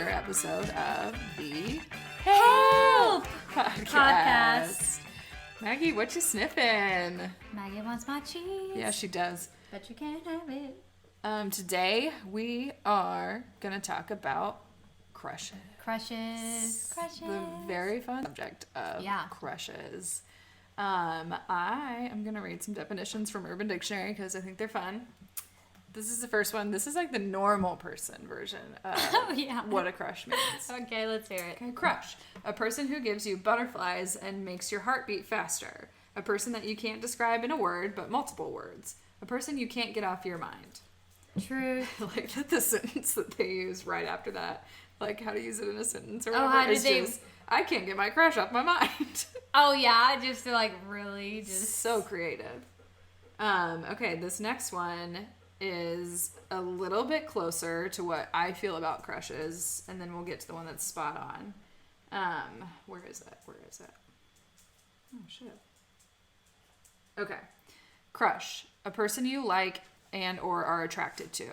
Episode of the Help Podcast. Maggie, what you sniffing? Maggie wants my cheese. Yeah, she does. But you can't have it. Today we are gonna talk about crushes. Crushes. The very fun subject of crushes. I am gonna read some definitions from Urban Dictionary because I think they're fun. This is the first one. This is like the normal person version of what a crush means. Okay, let's hear it. Okay, crush. A person who gives you butterflies and makes your heart beat faster. A person that you can't describe in a word, but multiple words. A person you can't get off your mind. True. Like the sentence that they use right after that. Like how to use it in a sentence or whatever. How did they... just, I can't get my crush off my mind. Oh, yeah. Just to like really just... So creative. Okay, this next one is a little bit closer to what I feel about crushes, and then we'll get to the one that's spot on. Where is it? Oh, shit. Okay. Crush. A person you like and or are attracted to.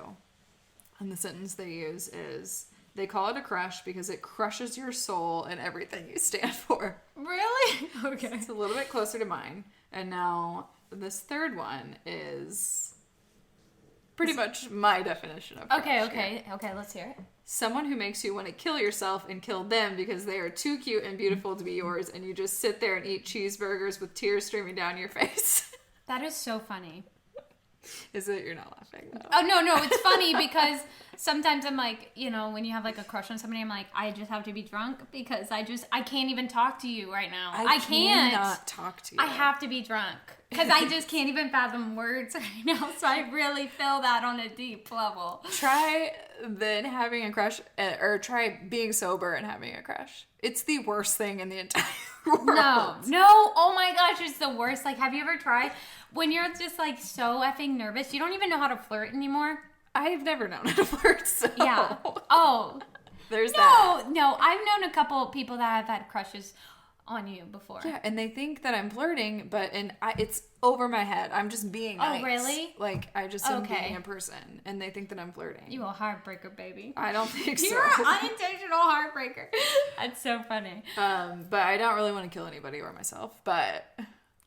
And the sentence they use is, they call it a crush because it crushes your soul and everything you stand for. Really? Okay. It's a little bit closer to mine. And now this third one is... pretty much my definition of crush. Okay, let's hear it. Someone who makes you want to kill yourself and kill them because they are too cute and beautiful to be yours, and you just sit there and eat cheeseburgers with tears streaming down your face. That is so funny. Is it? You're not laughing, though. Oh, no, it's funny because sometimes I'm like, you know, when you have like a crush on somebody, I'm like, I just have to be drunk because I can't even talk to you right now. I can't. Cannot talk to you. I have to be drunk because I just can't even fathom words right now. So I really feel that on a deep level. Try then having a crush, or try being sober and having a crush. It's the worst thing in the entire world. No, oh my gosh, it's the worst. Like, have you ever tried when you're just like so effing nervous, you don't even know how to flirt anymore? I've never known how to flirt, so. Yeah. Oh. There's that. No, I've known a couple of people that have had crushes on you before. Yeah, and they think that I'm flirting, but it's over my head. I'm just being nice. Oh, really? Like, I just am being a person, and they think that I'm flirting. You a heartbreaker, baby. I don't think so. You're an unintentional heartbreaker. That's so funny. But I don't really want to kill anybody or myself, but...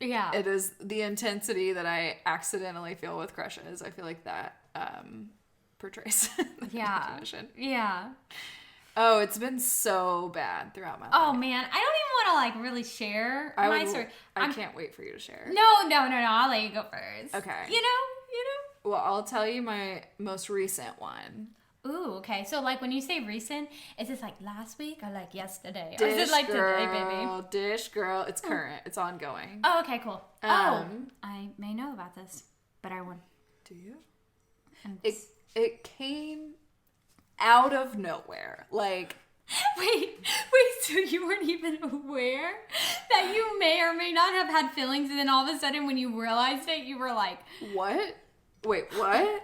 yeah. It is the intensity that I accidentally feel with crushes. I feel like that portrays the definition. Yeah. Oh, it's been so bad throughout my life. Oh, man. I don't even want to, like, really share my story. I can't wait for you to share. No. I'll let you go first. Okay. You know? Well, I'll tell you my most recent one. Ooh, okay. So, like, when you say recent, is this, like, last week or, like, yesterday? Dish or is it, like, girl, today, baby? Dish girl. It's current. It's ongoing. Oh, okay, cool. I may know about this, but I won't. Do you? It came out of nowhere. Like... Wait, so you weren't even aware that you may or may not have had feelings, and then all of a sudden when you realized it, you were like... What? Wait, what?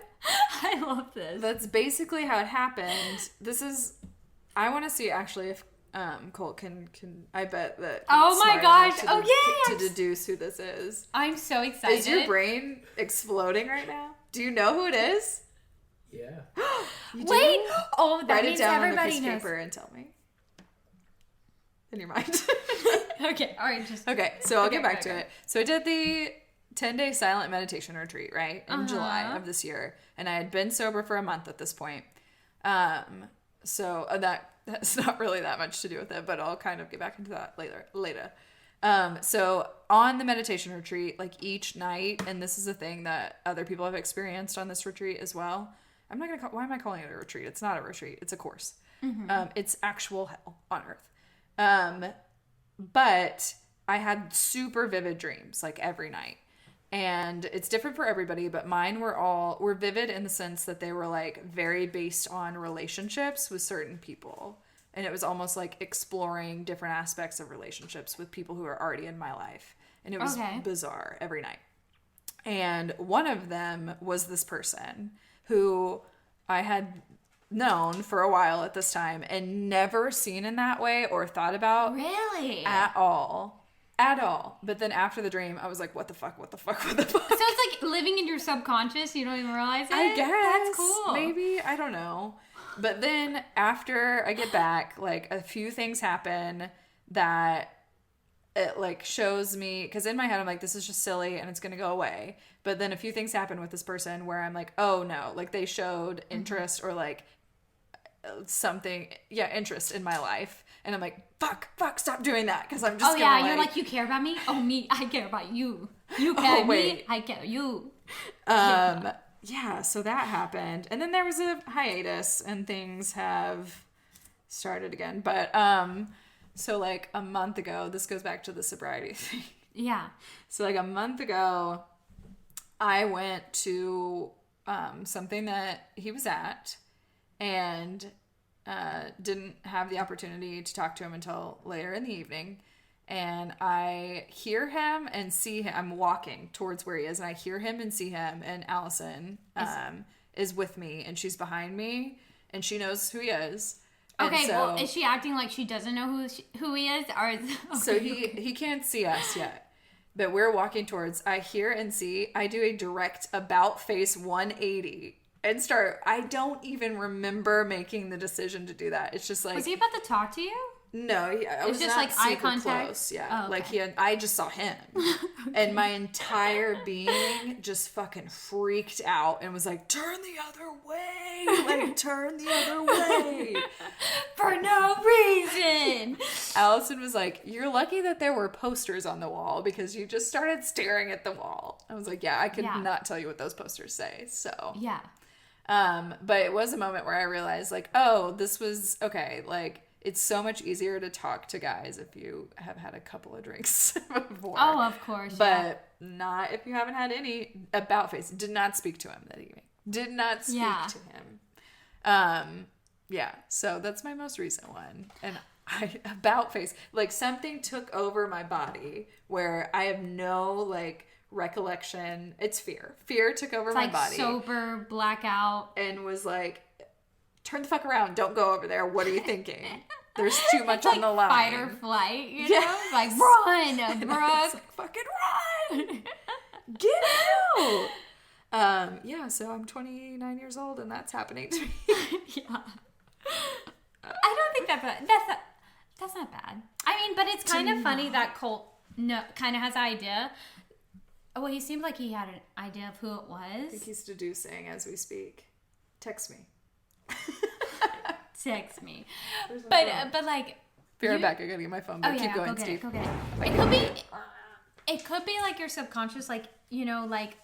I love this. That's basically how it happened. I want to see actually if Colt can I bet that oh my gosh. To deduce who this is. I'm so excited. Is your brain exploding right now? Do you know who it is? Yeah. You Wait. do? Oh, that Write means it down everybody on a piece of knows. paper and tell me. In your mind. Okay. All right. Okay. So I'll get back to it. So I did the 10-day silent meditation retreat, right? In July of this year. And I had been sober for a month at this point. So that's not really that much to do with it, but I'll kind of get back into that later. So on the meditation retreat, like each night, and this is a thing that other people have experienced on this retreat as well. Why am I calling it a retreat? It's not a retreat. It's a course. Mm-hmm. It's actual hell on earth. But I had super vivid dreams like every night. And it's different for everybody, but mine were vivid in the sense that they were like very based on relationships with certain people. And it was almost like exploring different aspects of relationships with people who are already in my life. And it was bizarre every night. And one of them was this person who I had known for a while at this time and never seen in that way or thought about really at all. At all. But then after the dream, I was like, what the fuck? So it's like living in your subconscious. You don't even realize it? I guess. That's cool. Maybe. I don't know. But then after I get back, like a few things happen that it like shows me, because in my head I'm like, this is just silly and it's going to go away. But then a few things happen with this person where I'm like, oh no, like they showed interest or like something, interest in my life. And I'm like, fuck, stop doing that. Because I'm just you're like, you care about me? Oh, me, I care about you. You care about me, I care about you. Yeah, so that happened. And then there was a hiatus and things have started again. But, so like a month ago, this goes back to the sobriety thing. Yeah. So like a month ago, I went to something that he was at and didn't have the opportunity to talk to him until later in the evening. And I hear him and see him. I'm walking towards where he is, and I hear him and see him. And Allison is with me, and she's behind me, and she knows who he is. Okay, well, is she acting like she doesn't know who he is? Or so he can't see us yet, but we're walking towards. I hear and see. I do a direct about face 180 and start. I don't even remember making the decision to do that. It's just like, was he about to talk to you? No, I was just not like eye super contact. Close. Yeah, oh, okay. I just saw him, and my entire being just fucking freaked out and was like, "Turn the other way, like turn the other way," for no reason. Allison was like, "You're lucky that there were posters on the wall because you just started staring at the wall." I was like, "Yeah, I could not tell you what those posters say." So yeah, but it was a moment where I realized, like, oh, this was okay, like. It's so much easier to talk to guys if you have had a couple of drinks before. Oh, of course. But not if you haven't had any. About face. Did not speak to him that evening. Did not speak to him. Yeah. So that's my most recent one. And about face. Like something took over my body where I have no like recollection. It's fear. Fear took over my body. Sober, blackout. And was like, turn the fuck around. Don't go over there. What are you thinking? There's too much on the line. Fight or flight, you know? Like, run, Brooke. Like, fucking run. Get out. Yeah, so I'm 29 years old and that's happening to me. Yeah. I don't think that's not bad. I mean, but it's kind of funny that Colt kind of has an idea. Well, he seemed like he had an idea of who it was. I think he's deducing as we speak. Text me. Text me. But like, be right back. I gotta get my phone. But keep going, Steve. Go get it. It could be like your subconscious, like, you know, like,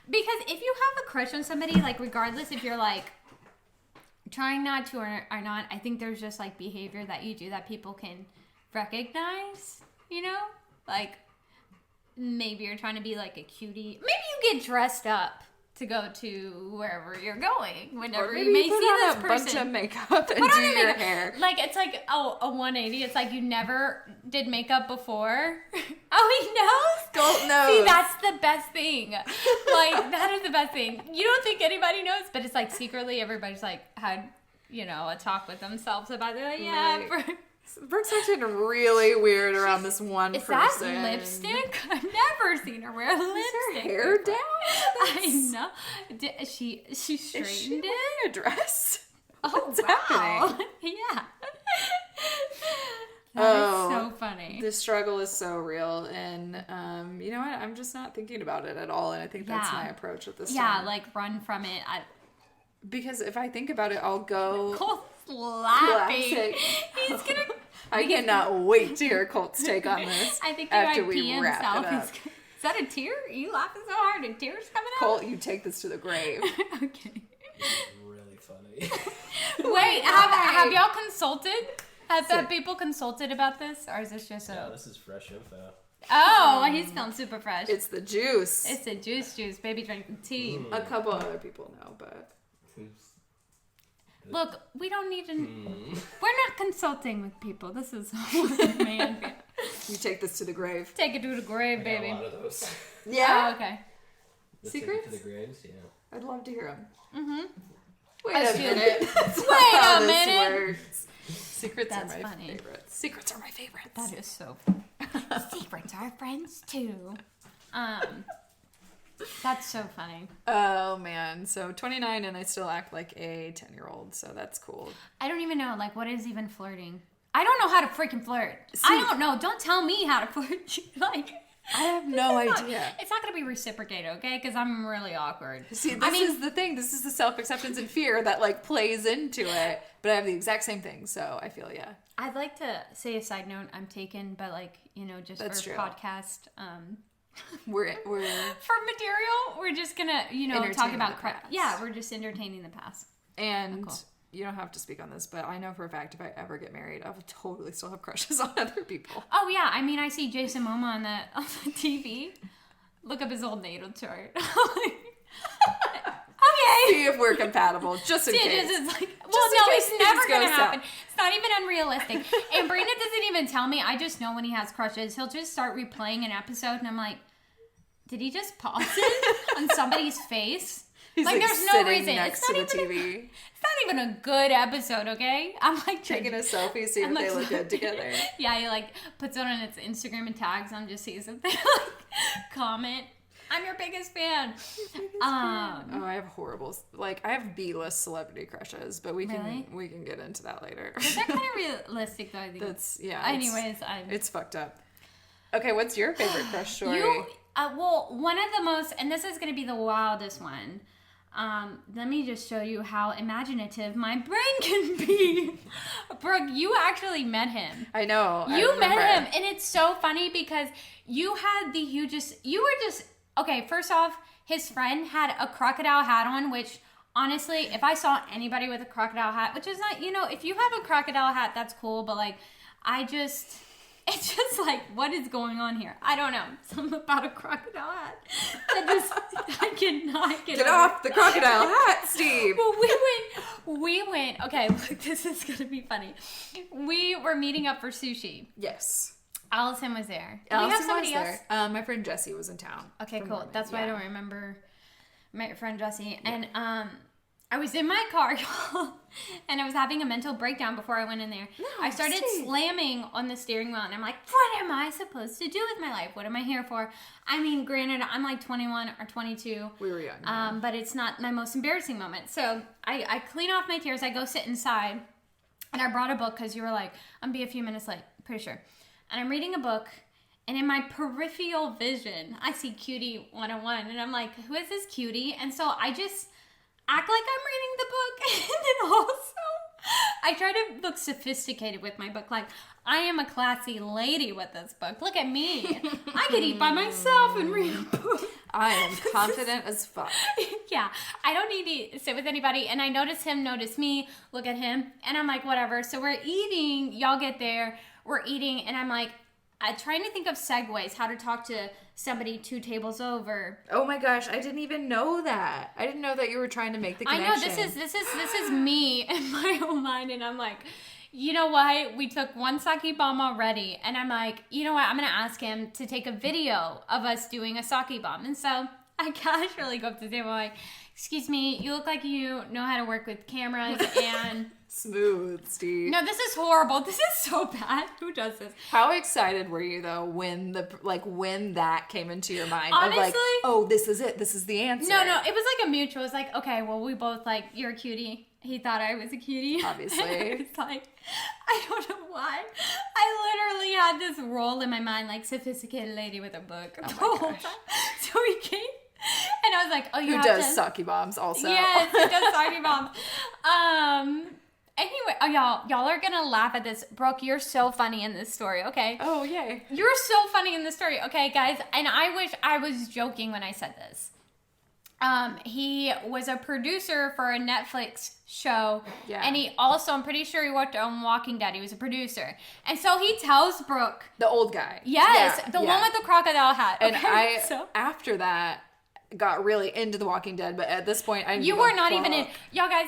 because if you have a crush on somebody, like, regardless if you're like trying not to or not, I think there's just like behavior that you do that people can recognize, you know, like maybe you're trying to be like a cutie. Maybe you get dressed up to go to wherever you're going whenever you may see this person. Bunch of makeup and do your hair. Like it's like a 180. It's like you never did makeup before. Oh, he knows. Colt knows. See, that's the best thing. Like that is the best thing. You don't think anybody knows, but it's like secretly everybody's like had a talk with themselves about it. Like, yeah. Right. Brooke's acting really weird around this one person. Is that lipstick? I've never seen her wear lipstick. Is her hair down? I know. She straightened Is she it. wearing a dress? Oh, What's wow. happening? Yeah. That is so funny. The struggle is so real, and you know what? I'm just not thinking about it at all, and I think that's my approach at this time. Yeah, like run from it. Because if I think about it, I'll go... Colt's laughing. He's gonna... I cannot wait to hear Colt's take on this. I think after we wrap it up. Is that a tear? Are you laughing so hard and tears coming out? Colt, you take this to the grave. Okay. Really funny. Wait, have y'all consulted? Have people consulted about this? Or is this just No, this is fresh info. Oh, he's feeling super fresh. It's the juice. It's the juice. Baby drinking tea. A couple other people know, but... Look, we don't need to... We're not consulting with people. This is... man. You take this to the grave. Take it to the grave, baby. A lot of those. Yeah? Oh, okay. Secrets? To the graves, yeah. I'd love to hear them. Wait a minute. Wait a minute. Secrets That's are my funny. favorites. Secrets are my favorites. That is so funny. Secrets are friends too. That's so funny. Oh man, so 29 and I still act like a 10-year-old, so that's cool. I don't even know, like, what is even flirting? I don't know how to freaking flirt. See, I don't know. Don't tell me how to flirt. Like, I have no idea. It's not going to be reciprocated, okay? Because I'm really awkward. See, this is the thing. This is the self-acceptance and fear that, like, plays into it. But I have the exact same thing, so I feel, yeah. I'd like to say a side note. I'm taken, but, like, you know, just That's for true. podcast... We're for material, we're just gonna, you know, talk about the past. Yeah, we're just entertaining the past. And cool. you don't have to speak on this, but I know for a fact if I ever get married, I will totally still have crushes on other people. Oh yeah, I mean, I see Jason Momoa on the TV. Look up his old natal chart. Okay. See if we're compatible, just in case. It's like, well, Just in no, case it's things never go gonna happen. south. It's not even unrealistic. And Brandon doesn't even tell me. I just know when he has crushes. He'll just start replaying an episode, and I'm like, did he just pause it on somebody's face? He's like there's no sitting reason. next It's not to the even. TV, It's not even a good episode, okay? I'm like taking a selfie, see if they look good together. Yeah, he like puts it on its Instagram and tags them, just sees if they like comment. I'm your biggest fan. Oh, I have horrible, like I have B-list celebrity crushes, but we can get into that later. They're kind of realistic though, I think. That's Anyways, it's fucked up. Okay, what's your favorite crush story? Well, one of the most, and this is going to be the wildest one. Let me just show you how imaginative my brain can be. Brooke, you actually met him. I know. You met him, and it's so funny because you had the hugest, okay, first off, his friend had a crocodile hat on, which honestly, if I saw anybody with a crocodile hat, which is not, you know, if you have a crocodile hat, that's cool, but like, it's just like, what is going on here? I don't know. Something about a crocodile hat. I cannot get over. off the crocodile hat, Steve. Well, we went, okay, look, this is going to be funny. We were meeting up for sushi. Yes. Allison was there. Did Allison we have somebody was else? there. My friend Jessie was in town. Okay, cool. Mormon, That's why yeah. I don't remember my friend Jessie. And I was in my car, y'all, and I was having a mental breakdown before I went in there. I started slamming on the steering wheel, and I'm like, what am I supposed to do with my life? What am I here for? I mean, granted, I'm like 21 or 22. We were young. But it's not my most embarrassing moment. So I clean off my tears. I go sit inside, and I brought a book because you were like, I'm be a few minutes late, pretty sure. And I'm reading a book. And in my peripheral vision, I see Cutie 101. And I'm like, who is this Cutie? And so I just act like I'm reading the book. And then also, I try to look sophisticated with my book. Like, I am a classy lady with this book. Look at me. I could eat by myself and read a book. I am confident as fuck. Yeah, I don't need to sit with anybody. And I notice him, notice me, look at him. And I'm like, whatever. So we're eating. Y'all get there. We're eating. And I'm like, I'm trying to think of segues, how to talk to somebody 2 tables over. Oh my gosh, I didn't even know that. I didn't know that you were trying to make the connection. I know, this is me in my own mind, and I'm like, you know what? We took 1 sake bomb already, and I'm like, you know what? I'm gonna ask him to take a video of us doing a sake bomb. And so I casually go up to the table, like, excuse me, you look like you know how to work with cameras and... Smooth, Steve. No, this is horrible. This is so bad. Who does this? How excited were you though when when that came into your mind? Honestly, of like, oh, this is it. This is the answer. No, it was like a mutual. It was like, okay, well, we both like, you're a cutie. He thought I was a cutie. Obviously. And it's like, I don't know why. I literally had this role in my mind, like sophisticated lady with a book the whole time. So he came. And I was like, oh, you Who have does to... sake bombs also? Yes, he does sake bombs. Anyway, y'all are gonna laugh at this. Brooke, you're so funny in this story, okay? Oh, yay. You're so funny in this story, okay, guys? And I wish I was joking when I said this. He was a producer for a Netflix show. Yeah. And he also, I'm pretty sure he worked on Walking Dead. He was a producer. And so he tells Brooke. The old guy. Yes, the one with the crocodile hat. And okay? after that, got really into The Walking Dead, but at this point, You were not even in. Y'all guys,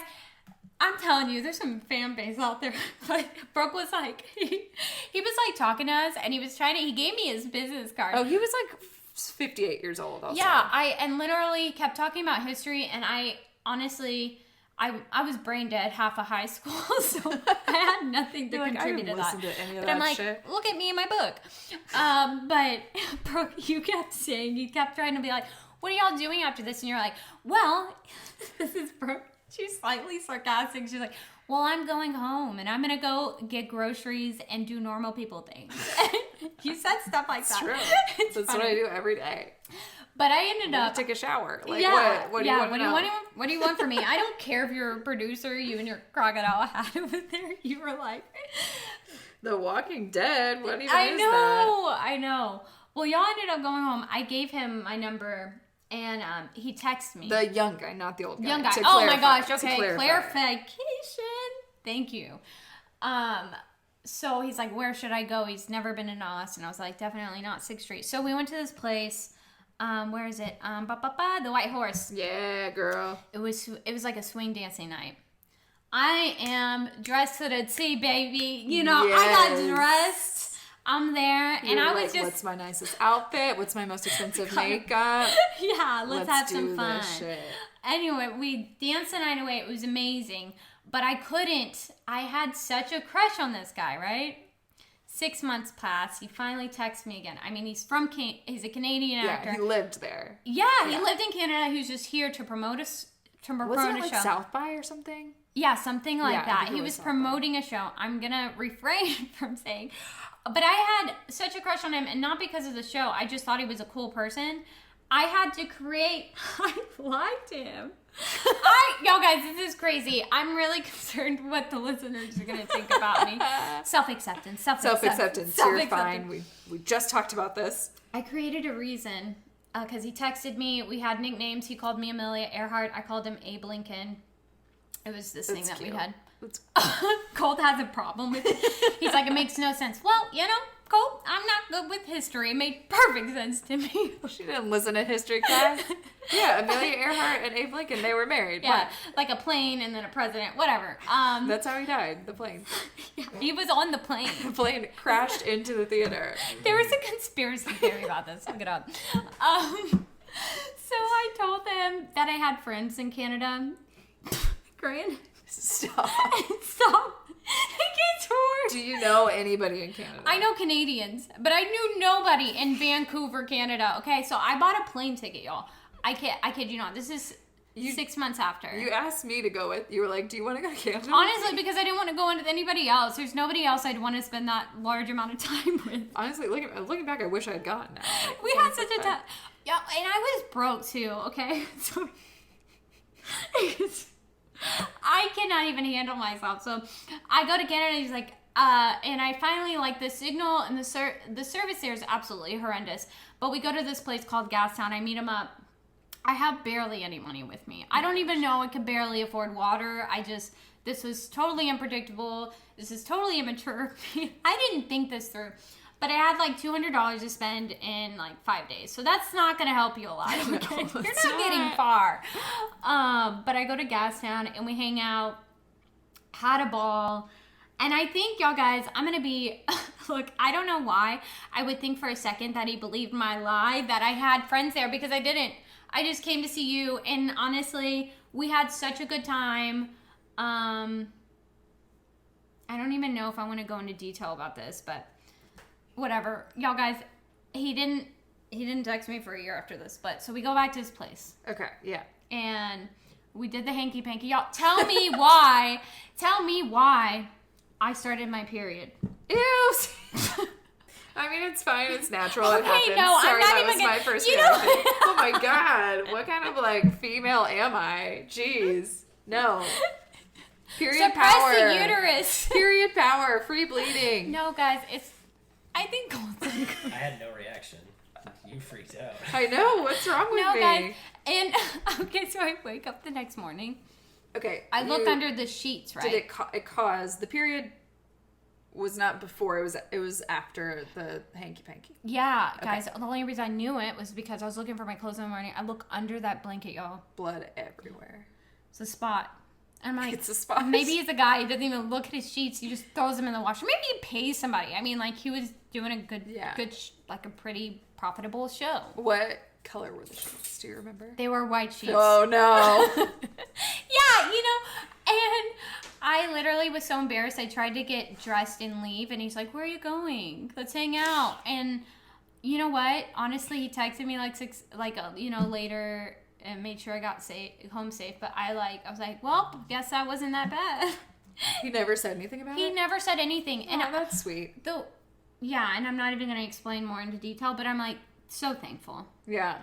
I'm telling you, there's some fan base out there. But Brooke was like, he was like talking to us, and he gave me his business card. Oh, he was like 58 years old also. Yeah, and literally kept talking about history, and I honestly, I was brain dead half of high school, so I had nothing to contribute to that. But I'm like, look at me in my book. But Brooke, you kept trying to be like, what are y'all doing after this? And you're like, well, this is Brooke. She's slightly sarcastic. She's like, well, I'm going home and I'm going to go get groceries and do normal people things. You said stuff like that. True. That's funny. What I do every day. But I ended up... take a shower. Like, yeah, what do you want to know? What do you want from me? I don't care if you're a producer, you and your crocodile hat over there. You were like... The Walking Dead? What even is that? I know. Well, y'all ended up going home. I gave him my number, and he texted me. The young guy, not the old guy. Young guy. Oh my gosh, okay. Clarification. Thank you. So he's like, where should I go? He's never been in Austin. I was like, definitely not 6th Street. So we went to this place... where is it? The White Horse. Yeah, girl. It was like a swing dancing night. I am dressed to the T, baby. You know, yes. I got dressed. I'm there, and I was just... What's my nicest outfit? What's my most expensive makeup? Yeah, let's have some fun. Anyway, we danced the night away. It was amazing. But I couldn't. I had such a crush on this guy, right? 6 months passed. He finally texts me again. I mean, he's a Canadian actor. Yeah, he lived there. Yeah, he lived in Canada. He was just here to promote a show. Wasn't it like South by or something? Yeah, something like that. He was promoting a show. I'm going to refrain from saying. But I had such a crush on him, and not because of the show. I just thought he was a cool person. I had to create... I liked him. Y'all guys, this is crazy. I'm really concerned what the listeners are going to think about me. Self-acceptance. You're fine. We just talked about this. I created a reason because he texted me. We had nicknames. He called me Amelia Earhart. I called him Abe Lincoln. It was this thing that cute. We had. Colt has a problem with it. He's like, it makes no sense. Well, you know, Colt, I'm not good with history. It made perfect sense to me. She didn't listen to history class. Yeah, Amelia Earhart and Abe Lincoln, they were married. Yeah, like a plane and then a president, whatever. That's how he died, the plane. Yeah, he was on the plane. The plane crashed into the theater. There was a conspiracy theory about this. Look it up. So I told him that I had friends in Canada. Korean. Stop. It gets worse. Do you know anybody in Canada? I know Canadians, but I knew nobody in Vancouver, Canada. Okay, so I bought a plane ticket, y'all. I kid you not. This is 6 months after. You asked me to go with. You were like, do you want to go to Canada? Honestly, because I didn't want to go with anybody else. There's nobody else I'd want to spend that large amount of time with. Honestly, looking back, I wish I had gotten that. Like, we had such a time. Yeah, and I was broke too, okay? So I cannot even handle myself. So I go to Canada and he's like, and I finally, like, the signal and the service there is absolutely horrendous. But we go to this place called Gastown. I meet him up. I have barely any money with me. I don't even know. I could barely afford water. This was totally unpredictable. This is totally immature. I didn't think this through. But I had like $200 to spend in like 5 days. So that's not going to help you a lot. Okay? You're not getting far. But I go to Gastown and we hang out, had a ball. And I think, y'all guys, I'm going to be, look, I don't know why. I would think for a second that he believed my lie, that I had friends there, because I didn't. I just came to see you, and honestly, we had such a good time. I don't even know if I want to go into detail about this, but whatever. Y'all guys, he didn't text me for a year after this, but so we go back to his place. Okay, yeah. And we did the hanky-panky. Y'all, tell me why I started my period. Ew. I mean, it's fine. It's natural. Okay, it happens. No, sorry, I'm not that even was my first reaction. Oh my god. What kind of, like, female am I? Jeez. No. Period Suppress power. the uterus. Period power. Free bleeding. No, guys, I think I had no reaction. You freaked out. I know. What's wrong with me? Guys. And, okay, so I wake up the next morning. Okay. I look under the sheets, right? Did it cause the period? Was not before, it was after the hanky-panky. Yeah, guys, the only reason I knew it was because I was looking for my clothes in the morning. I look under that blanket, y'all. Blood everywhere. It's a spot. I'm like, it's a spot. Maybe he's a guy. He doesn't even look at his sheets. He just throws them in the washer. Maybe he pays somebody. I mean, like, he was doing a good, like a pretty profitable show. What color were the sheets? Do you remember? They were white sheets. Oh no. Yeah, and I literally was so embarrassed. I tried to get dressed and leave, and he's like, "Where are you going? Let's hang out." And you know what? Honestly, he texted me later and made sure I got home safe. But I was like, "Well, guess that wasn't that bad." He never said anything about it? He never said anything. Oh, And that's sweet. Yeah, and I'm not even going to explain more into detail, but I'm like so thankful. Yeah.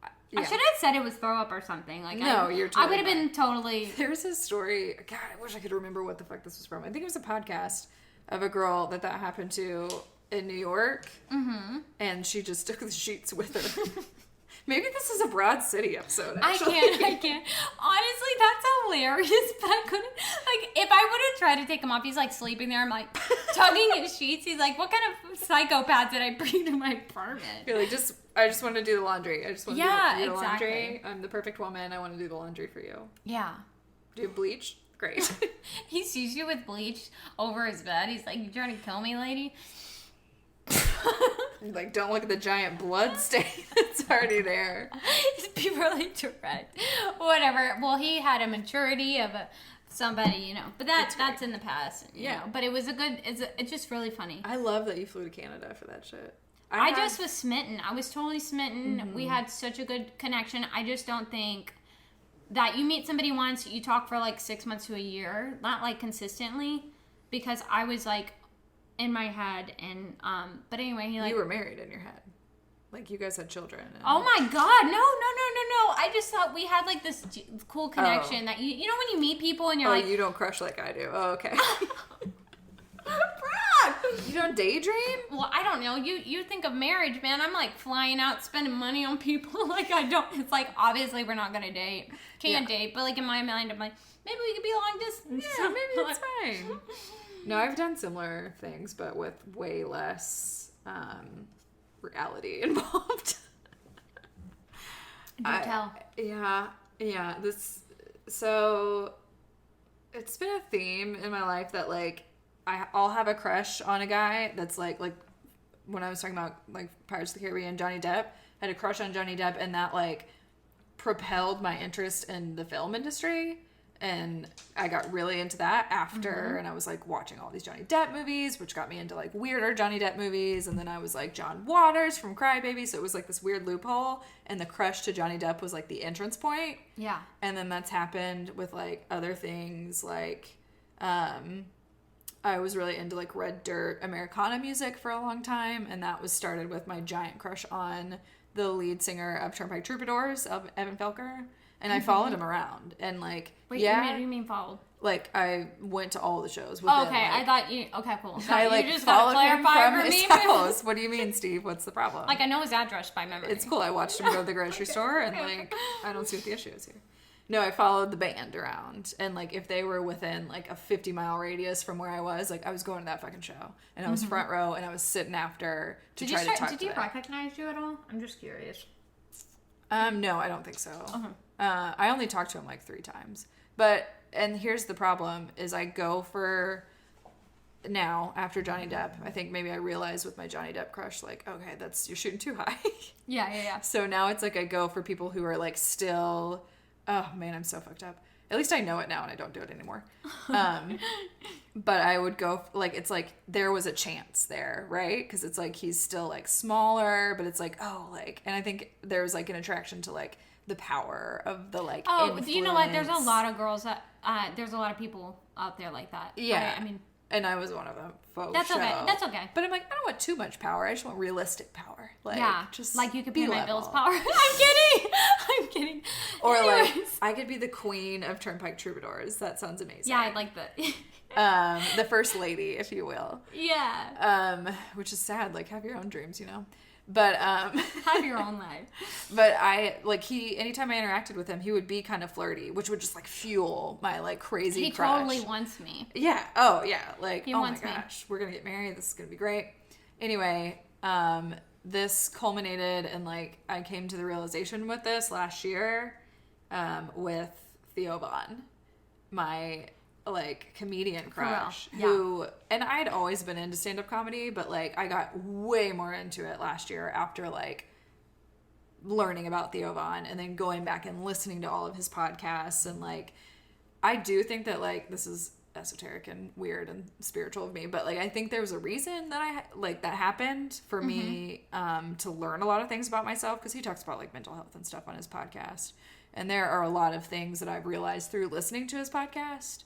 I should have said it was throw up or something. You're totally I would have been totally. There's a story. God, I wish I could remember what the fuck this was from. I think it was a podcast of a girl that happened to in New York. Mm-hmm. And she just took the sheets with her. Maybe this is a Broad City episode, actually. I can't. Honestly, that's hilarious, but I couldn't. If I would have tried to take him off, he's, sleeping there. I'm, tugging his sheets. He's like, what kind of psychopath did I bring to my apartment? You're like, I just want to do the laundry. I just want to do the exactly. laundry. I'm the perfect woman. I want to do the laundry for you. Yeah. Do you have bleach? Great. He sees you with bleach over his bed. He's like, you trying to kill me, lady? Like, don't look at the giant blood stain that's already there. Just be really direct. Whatever. Well, he had a maturity of somebody, but that's in the past. You know. But it was it's just really funny. I love that you flew to Canada for that shit. I just was smitten. I was totally smitten. Mm-hmm. We had such a good connection. I just don't think that you meet somebody once, you talk for 6 months to a year, not consistently, because I was in my head, and but anyway, you were married in your head, you guys had children. And... Oh my god, no! I just thought we had this cool connection that you know when you meet people and you're you don't crush like I do. Oh, okay. Brock, you don't daydream? Well, I don't know. You think of marriage, man. I'm flying out, spending money on people. I don't. It's obviously we're not gonna date. Can't date, but in my mind, I'm maybe we could be long distance. Yeah, maybe it's fine. No, I've done similar things, but with way less reality involved. Do tell. Yeah. So it's been a theme in my life that I'll have a crush on a guy that's like when I was talking about Pirates of the Caribbean, Johnny Depp, I had a crush on Johnny Depp, and that propelled my interest in the film industry. And I got really into that after, and I was watching all these Johnny Depp movies, which got me into weirder Johnny Depp movies. And then I was John Waters from Cry Baby. So it was this weird loophole. And the crush to Johnny Depp was the entrance point. Yeah. And then that's happened with other things I was really into Red Dirt Americana music for a long time. And that was started with my giant crush on the lead singer of Turnpike Troubadours, of Evan Felker. And I followed him around, and Wait, you mean followed? I went to all the shows with him. him. I thought you. Okay, cool. I you just gotta clarify for me. House. What do you mean, Steve? What's the problem? I know his address by memory. It's cool. I watched him go to the grocery store, and I don't see what the issue is here. No, I followed the band around, and if they were within a 50-mile radius from where I was, I was going to that fucking show, and I was front row, and I was sitting after to try to talk to them. Did you recognize you at all? I'm just curious. No, I don't think so. Uh-huh. I only talked to him 3 times. And here's the problem, is I go for, now, after Johnny Depp, I think maybe I realized with my Johnny Depp crush, okay, you're shooting too high. Yeah. So now it's I go for people who are still, oh man, I'm so fucked up. At least I know it now and I don't do it anymore. But I would go, it's there was a chance there, right? Because it's he's still smaller, but it's and I think there's an attraction to the power of the influence. You know what? There's a lot of girls that, there's a lot of people out there like that. Yeah. I mean. And I was one of them. That's okay. But I'm I don't want too much power. I just want realistic power. Just you could pay my level. bills power. I'm kidding. Or I could be the queen of Turnpike Troubadours. That sounds amazing. Yeah, I'd like that. The first lady, if you will. Yeah. Which is sad. Have your own dreams, But have your own life. But I anytime I interacted with him, he would be kind of flirty, which would just fuel my crazy crush. He totally wants me. Yeah. Oh yeah. He oh wants my gosh, we're gonna get married. This is gonna be great. Anyway, this culminated and I came to the realization with this last year, with Theo Von, my comedian crush, who, and I'd always been into stand-up comedy, but I got way more into it last year after learning about Theo Von and then going back and listening to all of his podcasts. And like, I do think that like, this is esoteric and weird and spiritual of me, but like, I think there was a reason that that happened for me, to learn a lot of things about myself. Cause he talks about like mental health and stuff on his podcast. And there are a lot of things that I've realized through listening to his podcast.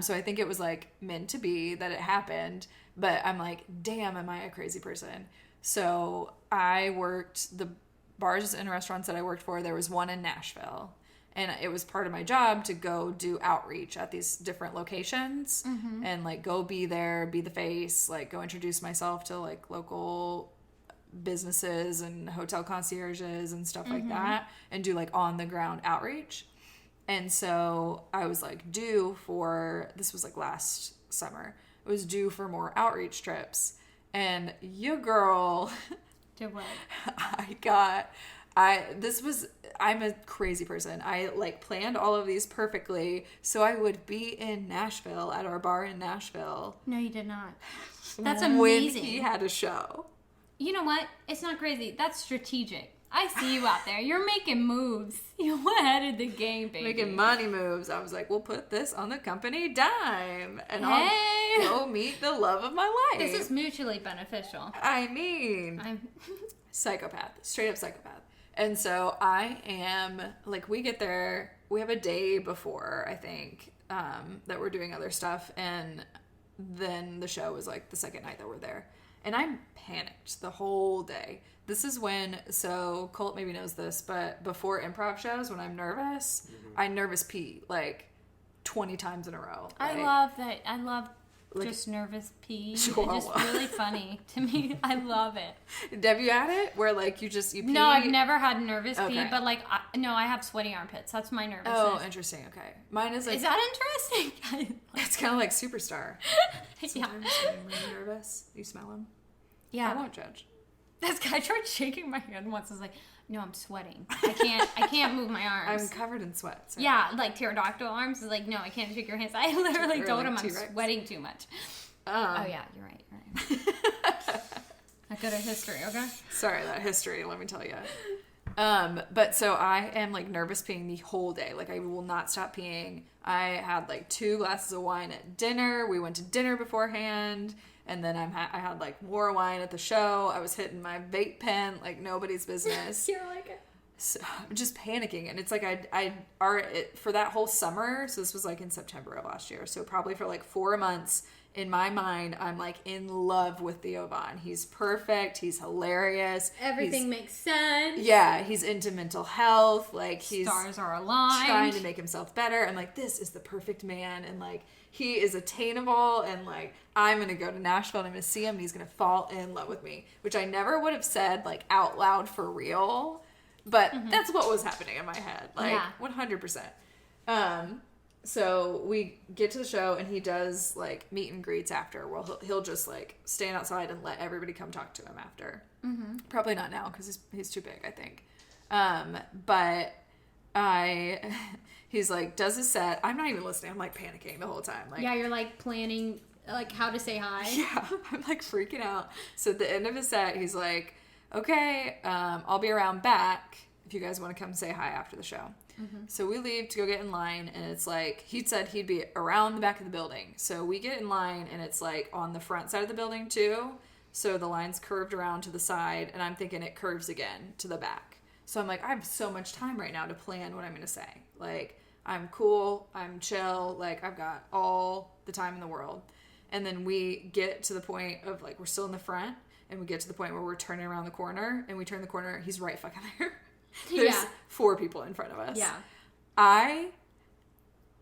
So I think it was like meant to be that it happened, but I'm like, damn, am I a crazy person? So I worked the bars and restaurants that I worked for. There was one in Nashville, and it was part of my job to go do outreach at these different locations and like go be there, be the face, like go introduce myself to like local businesses and hotel concierges and stuff like that, and do like on the ground outreach. And so I was like due for, this was like last summer, I was due for more outreach trips. And your girl, did what? I'm a crazy person. I like planned all of these perfectly so I would be in Nashville at our bar in Nashville. No, you did not. That's amazing. When he had a show. You know what? It's not crazy. That's strategic. I see you out there. You're making moves. You're ahead of the game, baby. Making money moves. I was like, we'll put this on the company dime. And I'll go meet the love of my life. This is mutually beneficial. I mean, I'm psychopath. Straight up psychopath. And so I am, like, we get there, we have a day before, I think, that we're doing other stuff. And then the show was, like, the second night that we're there. And I'm panicked the whole day. This is when, so Colt maybe knows this, but before improv shows, when I'm nervous, I nervous pee, like, 20 times in a row. Like, I love that. I love like, just nervous pee. It's just really funny to me. I love it. Have you had it? Where, like, you pee? No, I've never had nervous pee, but, like, I have sweaty armpits. That's my nervousness. Oh, interesting. Okay. Mine is, like... Is that interesting? It's kind of like Superstar. Sometimes when I'm really nervous, you smell them? Yeah. I won't judge. This guy tried shaking my hand once. I was like, no, I'm sweating. I can't move my arms. I'm covered in sweat. So. Yeah, like pterodactyl arms. Is like, no, I can't shake your hands. I literally told him I'm sweating too much. Oh, yeah, you're right. I got a history, okay? Sorry, that history, let me tell you. But so I am like nervous peeing the whole day. Like I will not stop peeing. I had like 2 glasses of wine at dinner. We went to dinner beforehand. And then I had like more wine at the show. I was hitting my vape pen like nobody's business. You're like it. So I'm just panicking. And it's like for that whole summer. So this was like in September of last year. So probably for like 4 months in my mind, I'm like in love with Theo Von. He's perfect. He's hilarious. Everything makes sense. Yeah. He's into mental health. Like he's stars are aligned. Trying to make himself better. I'm like, this is the perfect man. And like, he is attainable, and like I'm gonna go to Nashville and I'm gonna see him and he's gonna fall in love with me, which I never would have said like out loud for real, but that's what was happening in my head, like 100%. So we get to the show and he does like meet and greets after. Well, he'll just like stand outside and let everybody come talk to him after. Probably not now because he's too big, I think. But he's like, does his set. I'm not even listening. I'm like panicking the whole time. Like, yeah, you're like planning like how to say hi. Yeah, I'm like freaking out. So at the end of his set, he's like, okay, I'll be around back if you guys want to come say hi after the show. So we leave to go get in line, and it's like, he said he'd be around the back of the building. So we get in line, and it's like on the front side of the building too. So the line's curved around to the side, and I'm thinking it curves again to the back. So I'm like, I have so much time right now to plan what I'm going to say. Like, I'm cool, I'm chill, like, I've got all the time in the world. And then we get to the point of, like, we're still in the front, and we get to the point where we're turning around the corner, and we turn the corner, he's right fucking there. There's 4 people in front of us. Yeah. I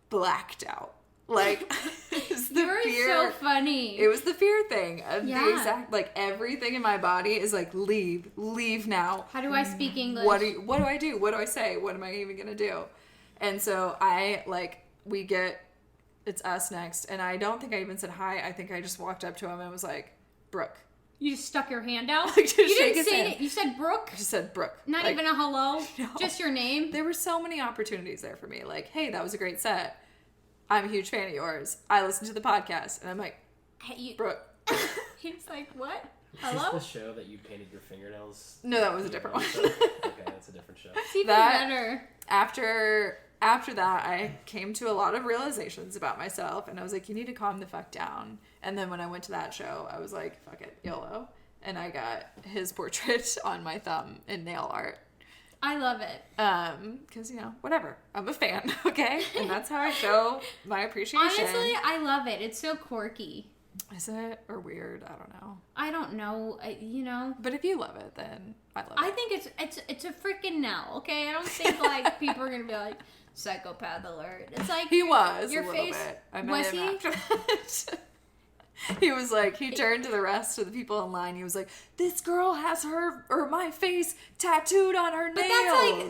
blacked out. Like, it's the You're fear. so funny. It was the fear thing. The exact, like, everything in my body is like, leave now. How do I speak English? What do I do? What do I say? What am I even going to do? And so it's us next. And I don't think I even said hi. I think I just walked up to him and was like, Brooke. You just stuck your hand out? Like, you didn't say it. You said Brooke? I just said Brooke. Not like, even a hello? No. Just your name? There were so many opportunities there for me. Like, hey, that was a great set. I'm a huge fan of yours. I listened to the podcast. And I'm like, Hey, Brooke. He's like, what? Hello? Is this the show that you painted your fingernails? No, that was a different one. Okay, that's a different show. It's even better. After that, I came to a lot of realizations about myself, and I was like, you need to calm the fuck down. And then when I went to that show, I was like, fuck it, YOLO. And I got his portrait on my thumb in nail art. I love it. Because, whatever. I'm a fan, okay? And that's how I show my appreciation. Honestly, I love it. It's so quirky. Is it? Or weird? I don't know. I don't know. But if you love it, then I love it. I think it's a freaking no, okay? I don't think, like, people are going to be like, psychopath alert. It's like... He was your a little face, bit. I met was him he? after that. He was like, he turned to the rest of the people in line. He was like, this girl has my face tattooed on her nails. But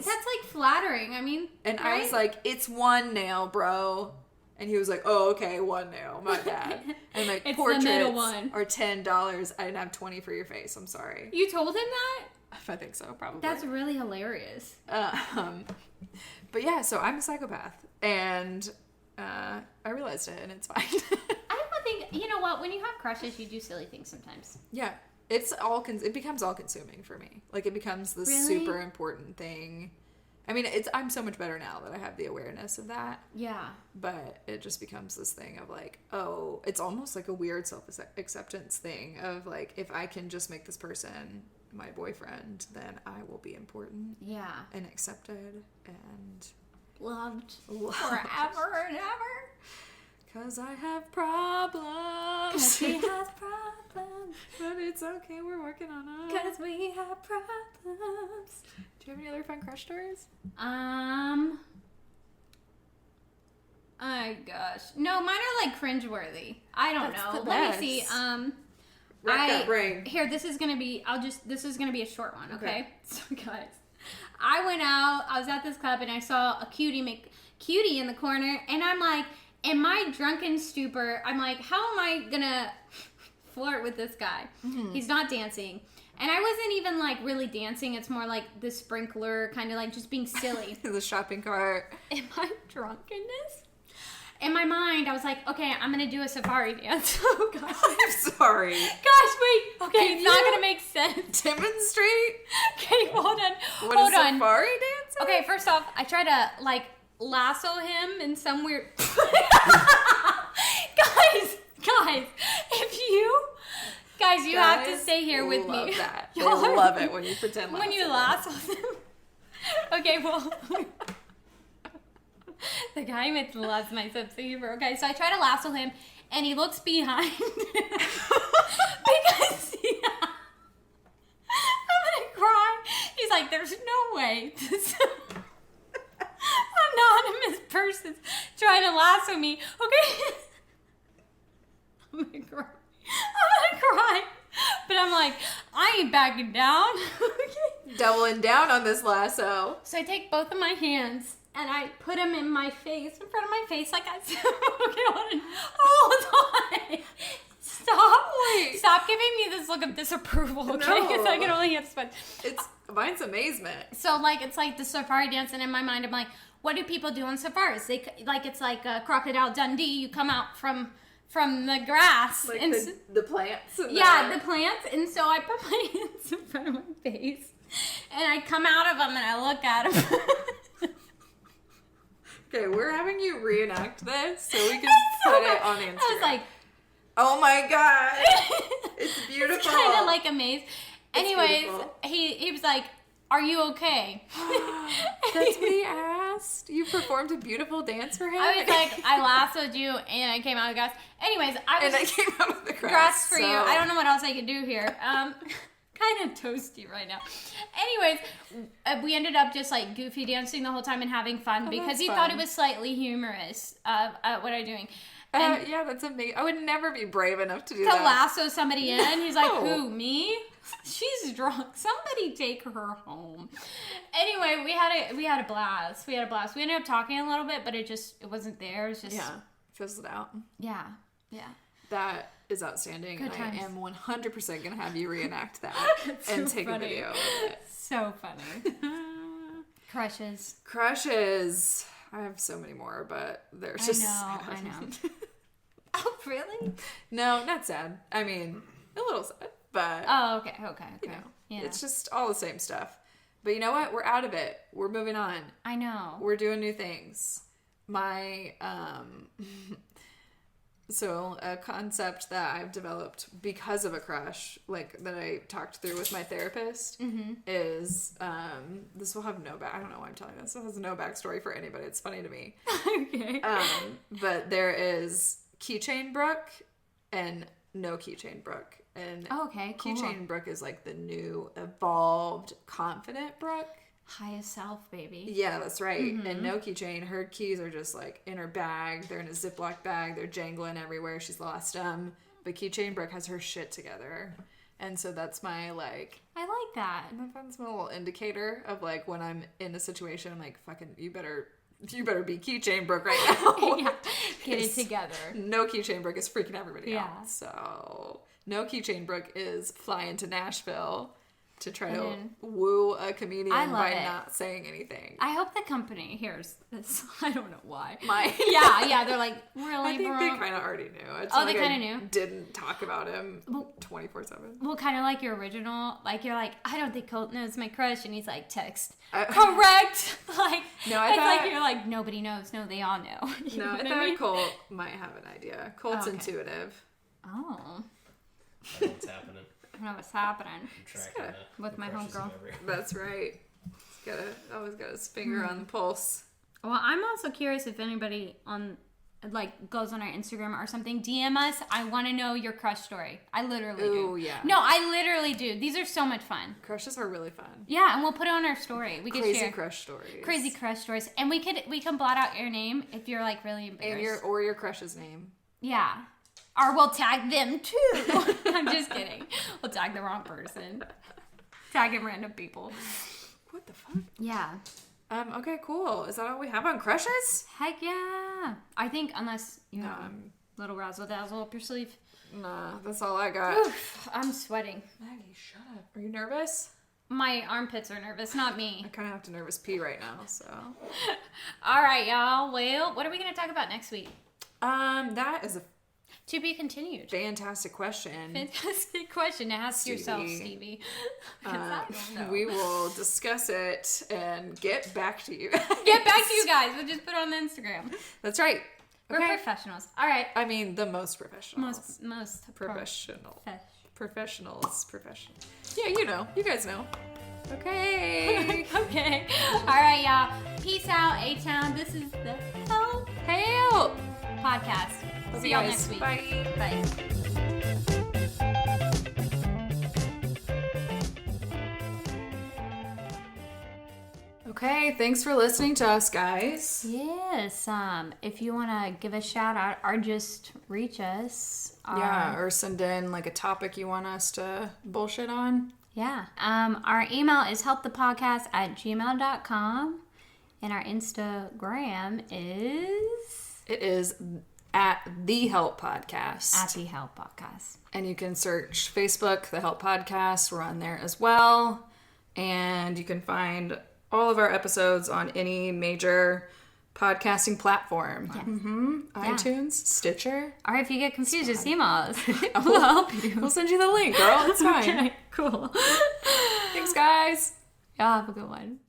that's like flattering. I mean, and right? I was like, it's one nail, bro. And he was like, oh, okay, one nail. My bad. And like, It's portraits the middle one. are $10. I didn't have 20 for your face. I'm sorry. You told him that? I think so, probably. That's really hilarious. But yeah, so I'm a psychopath. And I realized it, and it's fine. I don't think, you know what, when you have crushes, you do silly things sometimes. Yeah. It becomes all consuming for me. Like, it becomes this Really? super important thing. I mean, I'm so much better now that I have the awareness of that. Yeah. But it just becomes this thing of like, oh, it's almost like a weird self-acceptance thing of like, if I can just make this person my boyfriend, then I will be important. Yeah. And accepted and Loved forever and ever. 'Cause I have problems. 'Cause we have problems. But it's okay, we're working on them. 'Cause we have problems. Do you have any other fun crush stories? Oh gosh. No, mine are like cringeworthy. I don't That's know. the Let me best. see. Rack that brain. Here, this is gonna be a short one, okay? So guys, I went out, I was at this club and I saw a cutie make cutie in the corner, and I'm like, in my drunken stupor, I'm like, how am I gonna flirt with this guy? Mm-hmm. He's not dancing. And I wasn't even like really dancing, it's more like the sprinkler, kind of like just being silly. The shopping cart. In my drunkenness? In my mind, I was like, okay, I'm gonna do a safari dance. Oh gosh. I'm sorry. Gosh, wait. Okay, it's not gonna make sense. Demonstrate? Okay, hold on. What is safari dancing? Okay, first off, I try to like lasso him in some weird. Guys, you have to stay here with me. That. They love it when you pretend when you lasso them. Okay, well. The guy loves my sense of humor. Okay, so I try to lasso him, and he looks behind. Because, yeah, I'm gonna cry. He's like, there's no way this anonymous person's trying to lasso me. Okay? I'm gonna cry. But I'm like, I ain't backing down. Okay? Doubling down on this lasso. So I take both of my hands and I put them in my face, in front of my face, like I said. Okay, hold on. Stop. Wait. Stop giving me this look of disapproval, okay? Because I can only answer one. Mine's amazement. So, like, it's like the safari dance, and in my mind, I'm like, what do people do on safaris? It's like a Crocodile Dundee. You come out from the grass. Like and the plants. The plants. And so I put my hands in front of my face, and I come out of them, and I look at them. Okay, we're having you reenact this so we can put it on Instagram. I was like, oh my god, it's beautiful. It's kind of like amazed. Anyways, beautiful. he was like, are you okay? That's what he asked. You performed a beautiful dance for him? I was like, I lassoed you and I came out of the grass. Anyways, I came out of the grass for you. I don't know what else I could do here. Kind of toasty right now. Anyways, we ended up just like goofy dancing the whole time and having fun because he thought it was slightly humorous what I'm doing. Yeah, that's amazing. I would never be brave enough to do that. To lasso somebody in. He's like, who, me? She's drunk. Somebody take her home. Anyway, we had a blast. We ended up talking a little bit, but it wasn't there. It was just fizzled out. Yeah. That is outstanding. Good and times. I am 100% gonna have you reenact that and take funny. a video of it. So funny. Crushes. I have so many more, but they're just sad. I know. Oh, really? No, not sad. I mean, a little sad. but Oh, okay. you know, Yeah. it's just all the same stuff. But you know what? We're out of it. We're moving on. I know. We're doing new things. My so a concept that I've developed because of a crush, like that I talked through with my therapist, is this will have no back. I don't know why I'm telling this. It has no backstory for anybody. It's funny to me. Okay. But there is Keychain Brooke and no Keychain Brooke. And Okay, cool. Keychain Brooke is like the new, evolved, confident Brooke. Highest self, baby. Yeah, that's right. And no Keychain, her keys are just like in her bag. They're in a Ziploc bag. They're jangling everywhere. She's lost them. But Keychain Brooke has her shit together. And so that's my like... I like that. That's my little indicator of like when I'm in a situation, I'm like, fucking, you better be Keychain Brooke right now. Yeah. Get it together. No Keychain Brooke is freaking everybody Yeah. out. So no Keychain Brooke is flying to Nashville to try to woo a comedian by not saying anything. I hope the company hears this. I don't know why. Yeah, they're like, really, I think bro? they kind of already knew. It's Oh, not they like kind of knew? Didn't talk about him 24/7. Well, kind of like your original, like you're like, I don't think Colt knows my crush, and he's like, text. Correct! Like, No, I it's thought... like, you're like, nobody knows. No, they all know. You know I what thought mean? Colt might have an idea. Colt's intuitive. Oh. I know what's happening. I don't know what's happening. I'm tracking With the my crushes of homegirl. everyone. That's right. He's always got his finger on the pulse. Well, I'm also curious if anybody on like goes on our Instagram or something, DM us. I want to know your crush story. I literally do. Ooh, yeah. No, I literally do. These are so much fun. Crushes are really fun. Yeah, and we'll put it on our story. We can Crazy share crush stories. crazy crush stories, and we can blot out your name if you're like really embarrassed. And your crush's name. Yeah. Or we'll tag them too. I'm just kidding. We'll tag the wrong person. Tagging random people. What the fuck? Yeah. Okay, cool. Is that all we have on crushes? Heck yeah. I think unless you No, have a little razzle dazzle up your sleeve. Nah, that's all I got. Oof, I'm sweating. Maggie, shut up. Are you nervous? My armpits are nervous, not me. I kind of have to nervous pee right now, so. All right, y'all. Well, what are we going to talk about next week? That is a To be continued. fantastic question. Fantastic question to ask yourself, Stevie. Stevie. 'Cause I don't know. We will discuss it and get back to you. Get back to you guys. We'll just put it on the Instagram. That's right. We're professionals. All right. I mean, the most professionals. Most Professional. Professional. Professional. Yeah, you know. You guys know. Okay. Okay. All right, y'all. Peace out, A-Town. This is the Help. podcast. Love See you y'all guys. next week. Bye. Bye. Okay, thanks for listening to us, guys. Yes. If you want to give a shout out or just reach us. Yeah, or send in like a topic you want us to bullshit on. Yeah. Our email is helpthepodcast@gmail.com. And our Instagram is It is at The Help Podcast. at the Help Podcast. And you can search Facebook, The Help Podcast. We're on there as well. And you can find all of our episodes on any major podcasting platform. Yes. iTunes, Stitcher. Or if you get confused, just email us. We'll help you. We'll send you the link, girl. It's fine. Okay, cool. Thanks, guys. Y'all have a good one.